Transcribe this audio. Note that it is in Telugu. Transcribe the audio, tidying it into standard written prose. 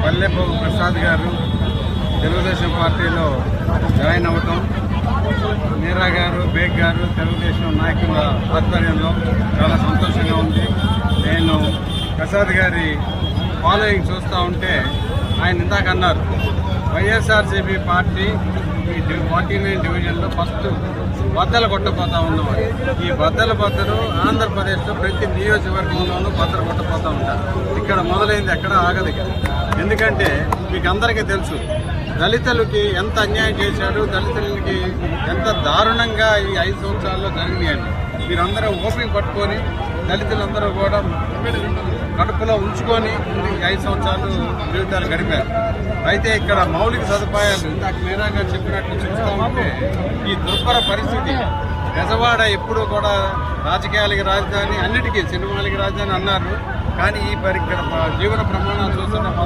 పల్లెపోగు ప్రసాద్ గారు తెలుగుదేశం పార్టీలో జాయిన్ అవ్వటం, మీరా గారు, బేగ్ గారు తెలుగుదేశం నాయకుల ఆధ్వర్యంలో చాలా సంతోషంగా ఉంది. నేను ప్రసాద్ గారి ఫాలోయింగ్ చూస్తూ ఉంటే ఆయన ఇందాక అన్నారు, వైఎస్ఆర్సీపీ పార్టీ ఈ 49 డివిజన్లో ఫస్ట్ బద్దలు కొట్టపోతా ఉన్నవారు. ఈ బద్దలు ఆంధ్రప్రదేశ్లో ప్రతి నియోజకవర్గంలోనూ బద్దలు కొట్టపోతూ ఉంటారు. ఇక్కడ మొదలైంది, ఎక్కడ ఆగదు. ఎందుకంటే మీకు అందరికీ తెలుసు దళితులకి ఎంత అన్యాయం చేశాడు, దళితులకి ఎంత దారుణంగా ఈ 5 సంవత్సరాల్లో జరిగినాయండి. మీరందరూ ఓపిక పట్టుకొని దళితులందరూ కూడా కడుపులో ఉంచుకొని ఈ 5 సంవత్సరాలు జీవితాలు గడిపారు. అయితే ఇక్కడ మౌలిక సదుపాయాలు ఇందాక మీరా గారు చెప్పినట్లు చూస్తూ ఉంటే ఈ దుర్భర పరిస్థితి, బెజవాడ ఎప్పుడూ కూడా రాజకీయాలకి రాజధాని, అన్నిటికీ సినిమాలకి రాజధాని అన్నారు. కానీ ఇక్కడ జీవన ప్రమాణాలు చూస్తున్న